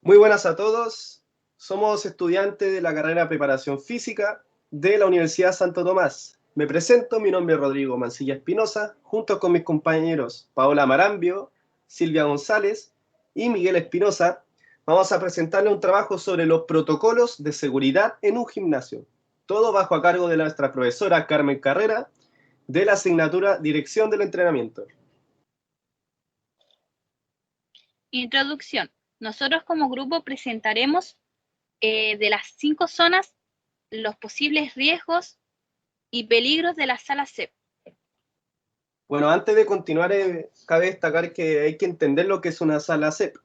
Muy buenas a todos. Somos estudiantes de la carrera de Preparación Física de la Universidad Santo Tomás. Me presento, mi nombre es Rodrigo Mancilla Espinosa, junto con mis compañeros Paola Marambio, Silvia González y Miguel Espinosa. Vamos a presentarle un trabajo sobre los protocolos de seguridad en un gimnasio. Todo bajo a cargo de nuestra profesora Carmen Carrera, de la asignatura Dirección del Entrenamiento. Introducción. Nosotros como grupo presentaremos de las 5 zonas los posibles riesgos y peligros de la sala CEP. Bueno, antes de continuar, cabe destacar que hay que entender lo que es una sala CEP,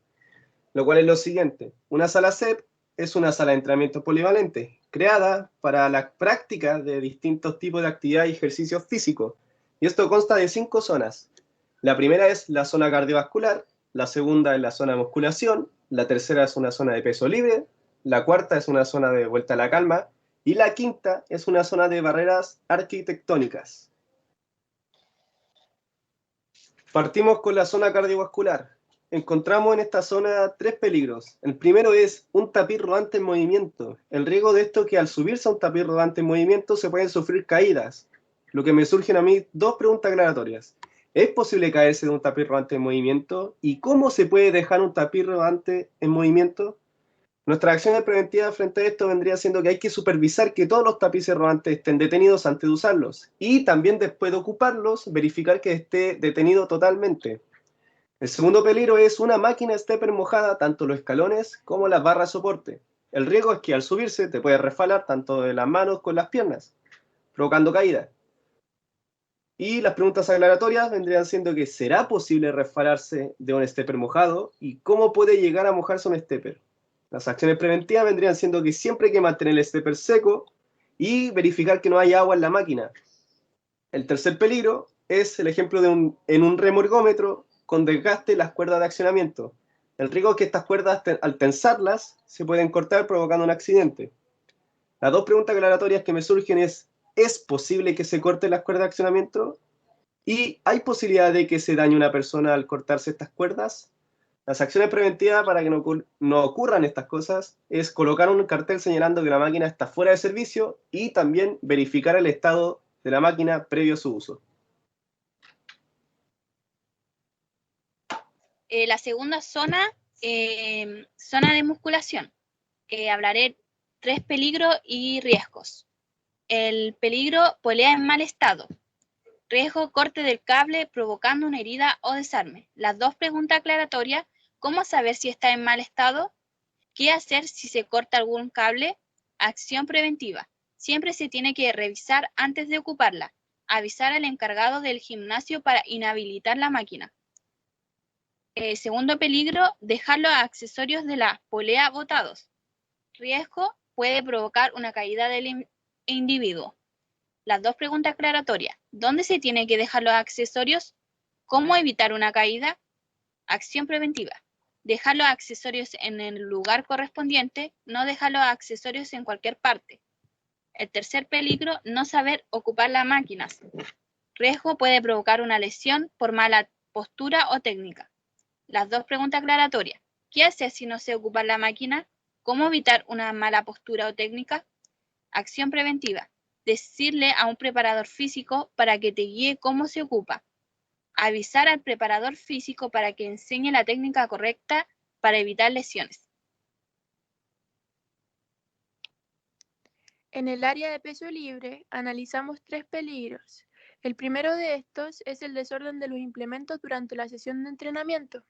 lo cual es lo siguiente. Una sala CEP es una sala de entrenamiento polivalente, creada para la práctica de distintos tipos de actividad y ejercicios físicos. Y esto consta de 5 zonas. La primera es la zona cardiovascular, la segunda es la zona de musculación, la tercera es una zona de peso libre, la cuarta es una zona de vuelta a la calma y la quinta es una zona de barreras arquitectónicas. Partimos con la zona cardiovascular. Encontramos en esta zona 3 peligros. El primero es un tapiz rodante en movimiento. El riesgo de esto es que al subirse a un tapiz rodante en movimiento se pueden sufrir caídas. Lo que me surgen a mí 2 preguntas aclaratorias. ¿Es posible caerse de un tapiz rodante en movimiento? ¿Y cómo se puede dejar un tapiz rodante en movimiento? Nuestra acción preventiva frente a esto vendría siendo que hay que supervisar que todos los tapices rodantes estén detenidos antes de usarlos y también después de ocuparlos, verificar que esté detenido totalmente. El segundo peligro es una máquina stepper mojada, tanto los escalones como las barras de soporte. El riesgo es que al subirse te puedes resbalar tanto de las manos con las piernas, provocando caída. Y las preguntas aclaratorias vendrían siendo que ¿será posible resbalarse de un stepper mojado? ¿Y cómo puede llegar a mojarse un stepper? Las acciones preventivas vendrían siendo que siempre hay que mantener el stepper seco y verificar que no haya agua en la máquina. El tercer peligro es el ejemplo de en un remorgómetro con desgaste las cuerdas de accionamiento. El riesgo es que estas cuerdas, al tensarlas, se pueden cortar provocando un accidente. Las dos preguntas aclaratorias que me surgen ¿es posible que se corten las cuerdas de accionamiento? ¿Y hay posibilidad de que se dañe una persona al cortarse estas cuerdas? Las acciones preventivas para que no ocurran estas cosas es colocar un cartel señalando que la máquina está fuera de servicio y también verificar el estado de la máquina previo a su uso. La segunda zona, zona de musculación. Hablaré 3 peligros y riesgos. El peligro, polea en mal estado. Riesgo, corte del cable provocando una herida o desarme. Las 2 preguntas aclaratorias. ¿Cómo saber si está en mal estado? ¿Qué hacer si se corta algún cable? Acción preventiva. Siempre se tiene que revisar antes de ocuparla. Avisar al encargado del gimnasio para inhabilitar la máquina. Segundo peligro, dejar los accesorios de la polea botados. Riesgo, puede provocar una caída del individuo. Las 2 preguntas aclaratorias. ¿Dónde se tiene que dejar los accesorios? ¿Cómo evitar una caída? Acción preventiva. Dejar los accesorios en el lugar correspondiente, no dejar los accesorios en cualquier parte. El tercer peligro, no saber ocupar las máquinas. Riesgo, puede provocar una lesión por mala postura o técnica. Las 2 preguntas aclaratorias. ¿Qué hacer si no sé ocupar la máquina? ¿Cómo evitar una mala postura o técnica? Acción preventiva. Decirle a un preparador físico para que te guíe cómo se ocupa. Avisar al preparador físico para que enseñe la técnica correcta para evitar lesiones. En el área de peso libre analizamos 3 peligros. El primero de estos es el desorden de los implementos durante la sesión de entrenamiento.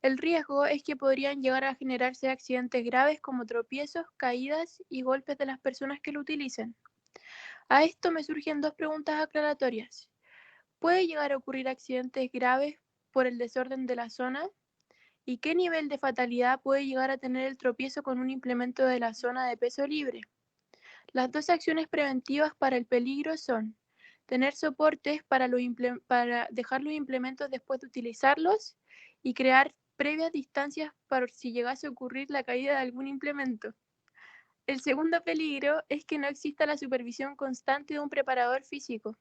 El riesgo es que podrían llegar a generarse accidentes graves como tropiezos, caídas y golpes de las personas que lo utilicen. A esto me surgen 2 preguntas aclaratorias. ¿Puede llegar a ocurrir accidentes graves por el desorden de la zona? ¿Y qué nivel de fatalidad puede llegar a tener el tropiezo con un implemento de la zona de peso libre? Las 2 acciones preventivas para el peligro son tener soportes para dejar los implementos después de utilizarlos y crear previas distancias para si llegase a ocurrir la caída de algún implemento. El segundo peligro es que no exista la supervisión constante de un preparador físico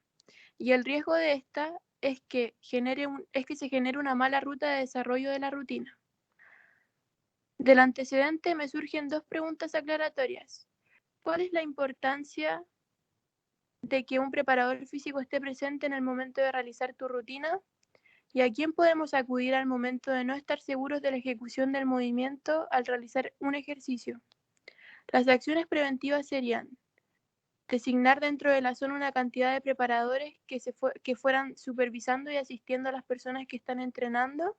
y el riesgo de esta es que se genere una mala ruta de desarrollo de la rutina. Del antecedente me surgen dos preguntas aclaratorias. ¿Cuál es la importancia de que un preparador físico esté presente en el momento de realizar tu rutina? ¿Y a quién podemos acudir al momento de no estar seguros de la ejecución del movimiento al realizar un ejercicio? Las acciones preventivas serían designar dentro de la zona una cantidad de preparadores que fueran supervisando y asistiendo a las personas que están entrenando,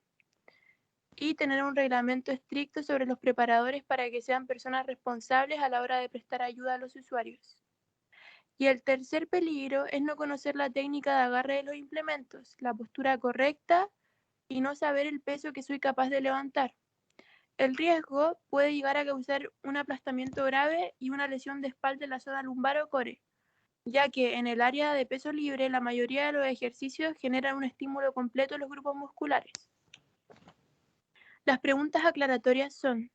y tener un reglamento estricto sobre los preparadores para que sean personas responsables a la hora de prestar ayuda a los usuarios. Y el tercer peligro es no conocer la técnica de agarre de los implementos, la postura correcta y no saber el peso que soy capaz de levantar. El riesgo puede llegar a causar un aplastamiento grave y una lesión de espalda en la zona lumbar o core, ya que en el área de peso libre la mayoría de los ejercicios generan un estímulo completo en los grupos musculares. Las preguntas aclaratorias son: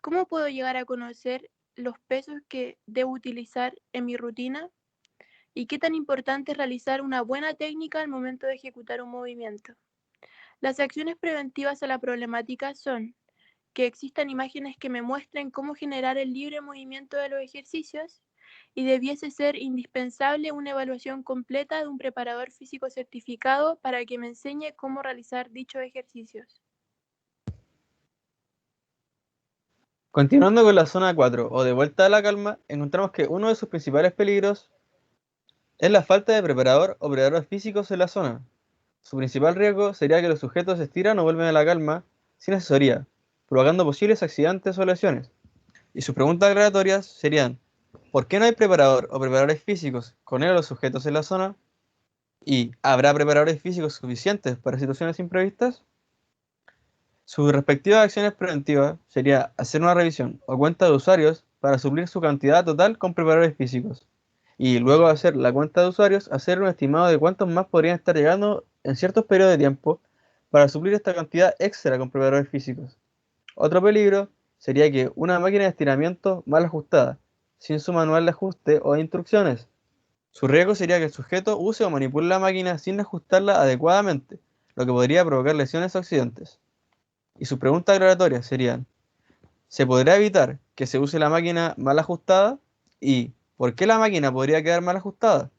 ¿cómo puedo llegar a conocer los pesos que debo utilizar en mi rutina? ¿Y qué tan importante es realizar una buena técnica al momento de ejecutar un movimiento? Las acciones preventivas a la problemática son que existan imágenes que me muestren cómo generar el libre movimiento de los ejercicios, y debiese ser indispensable una evaluación completa de un preparador físico certificado para que me enseñe cómo realizar dichos ejercicios. Continuando con la zona 4, o de vuelta a la calma, encontramos que uno de sus principales peligros es la falta de preparador o preparadores físicos en la zona. Su principal riesgo sería que los sujetos se estiran o vuelven a la calma sin asesoría, provocando posibles accidentes o lesiones. Y sus preguntas aclaratorias serían: ¿por qué no hay preparador o preparadores físicos con él a los sujetos en la zona? ¿Y habrá preparadores físicos suficientes para situaciones imprevistas? Sus respectivas acciones preventivas sería hacer una revisión o cuenta de usuarios para suplir su cantidad total con preparadores físicos, y luego de hacer la cuenta de usuarios, hacer un estimado de cuántos más podrían estar llegando en ciertos periodos de tiempo para suplir esta cantidad extra con preparadores físicos. Otro peligro sería que una máquina de estiramiento mal ajustada, sin su manual de ajuste o de instrucciones. Su riesgo sería que el sujeto use o manipule la máquina sin ajustarla adecuadamente, lo que podría provocar lesiones o accidentes. Y sus preguntas aclaratorias serían: ¿se podrá evitar que se use la máquina mal ajustada? ¿Y por qué la máquina podría quedar mal ajustada?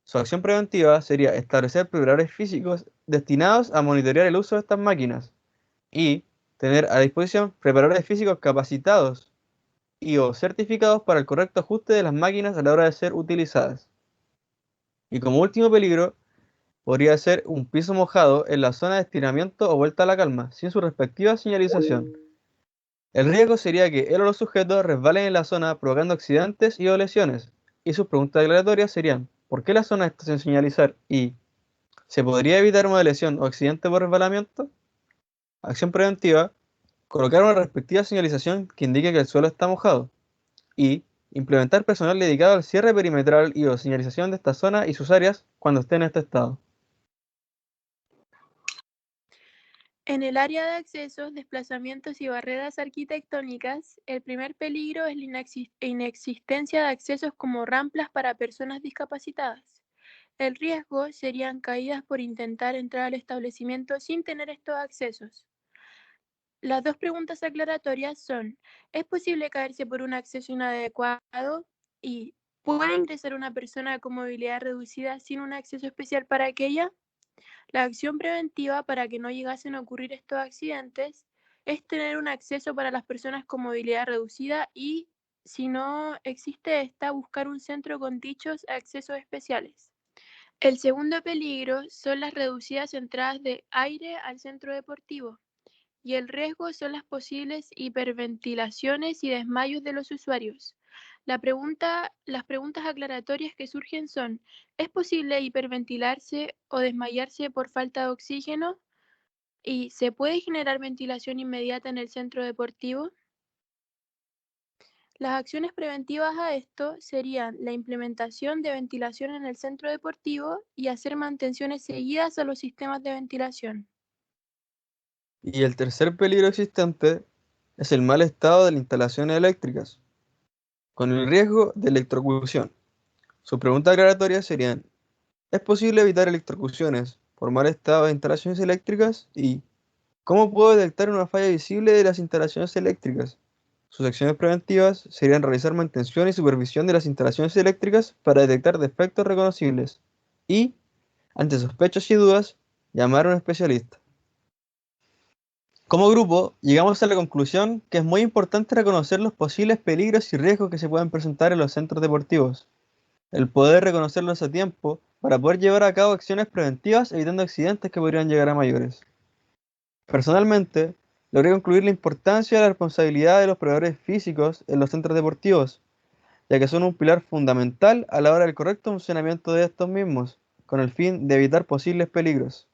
Su acción preventiva sería establecer preparadores físicos destinados a monitorear el uso de estas máquinas y tener a disposición preparadores físicos capacitados y o certificados para el correcto ajuste de las máquinas a la hora de ser utilizadas. Y como último peligro, podría ser un piso mojado en la zona de estiramiento o vuelta a la calma, sin su respectiva señalización. El riesgo sería que él o los sujetos resbalen en la zona, provocando accidentes y o lesiones. Y sus preguntas declaratorias serían: ¿por qué la zona está sin señalizar? ¿Y se podría evitar una lesión o accidente por resbalamiento? Acción preventiva: colocar una respectiva señalización que indique que el suelo está mojado. Y implementar personal dedicado al cierre perimetral y o señalización de esta zona y sus áreas cuando esté en este estado. En el área de accesos, desplazamientos y barreras arquitectónicas, el primer peligro es la inexistencia de accesos como rampas para personas discapacitadas. El riesgo serían caídas por intentar entrar al establecimiento sin tener estos accesos. Las dos preguntas aclaratorias son: ¿es posible caerse por un acceso inadecuado? ¿Y puede ingresar una persona con movilidad reducida sin un acceso especial para aquella? La acción preventiva para que no llegasen a ocurrir estos accidentes es tener un acceso para las personas con movilidad reducida y, si no existe esta, buscar un centro con dichos accesos especiales. El segundo peligro son las reducidas entradas de aire al centro deportivo, y el riesgo son las posibles hiperventilaciones y desmayos de los usuarios. Las preguntas aclaratorias que surgen son: ¿es posible hiperventilarse o desmayarse por falta de oxígeno? ¿Y se puede generar ventilación inmediata en el centro deportivo? Las acciones preventivas a esto serían la implementación de ventilación en el centro deportivo y hacer mantenciones seguidas a los sistemas de ventilación. Y el tercer peligro existente es el mal estado de las instalaciones eléctricas, con el riesgo de electrocución. Sus preguntas aclaratorias serían: ¿es posible evitar electrocuciones por mal estado de instalaciones eléctricas? ¿Y ¿Cómo puedo detectar una falla visible de las instalaciones eléctricas? Sus acciones preventivas serían realizar mantención y supervisión de las instalaciones eléctricas para detectar defectos reconocibles y, ante sospechas y dudas, llamar a un especialista. Como grupo, llegamos a la conclusión que es muy importante reconocer los posibles peligros y riesgos que se pueden presentar en los centros deportivos. El poder reconocerlos a tiempo para poder llevar a cabo acciones preventivas evitando accidentes que podrían llegar a mayores. Personalmente, logré concluir la importancia de la responsabilidad de los proveedores físicos en los centros deportivos, ya que son un pilar fundamental a la hora del correcto funcionamiento de estos mismos, con el fin de evitar posibles peligros.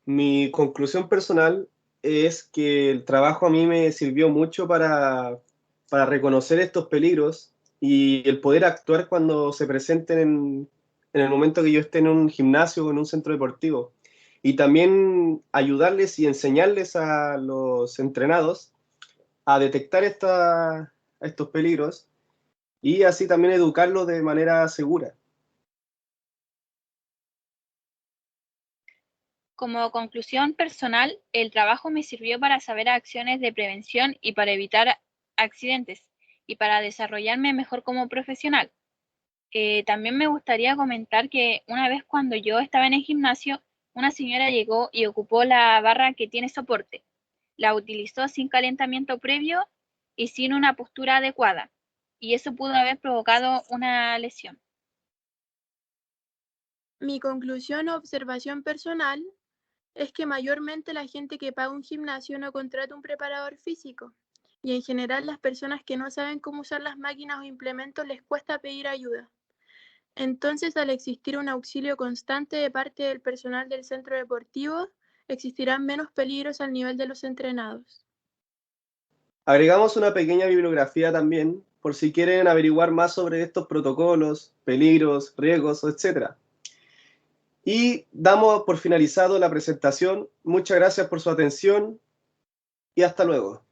Mi conclusión personal es que el trabajo a mí me sirvió mucho para reconocer estos peligros y el poder actuar cuando se presenten en el momento que yo esté en un gimnasio o en un centro deportivo. Y también ayudarles y enseñarles a los entrenados a detectar estos peligros y así también educarlos de manera segura. Como conclusión personal, el trabajo me sirvió para saber acciones de prevención y para evitar accidentes y para desarrollarme mejor como profesional. También me gustaría comentar que una vez cuando yo estaba en el gimnasio, una señora llegó y ocupó la barra que tiene soporte. La utilizó sin calentamiento previo y sin una postura adecuada, y eso pudo haber provocado una lesión. Mi conclusión o observación personal es que mayormente la gente que paga un gimnasio no contrata un preparador físico. Y en general las personas que no saben cómo usar las máquinas o implementos les cuesta pedir ayuda. Entonces, al existir un auxilio constante de parte del personal del centro deportivo, existirán menos peligros al nivel de los entrenados. Agregamos una pequeña bibliografía también por si quieren averiguar más sobre estos protocolos, peligros, riesgos, etc. Y damos por finalizado la presentación. Muchas gracias por su atención y hasta luego.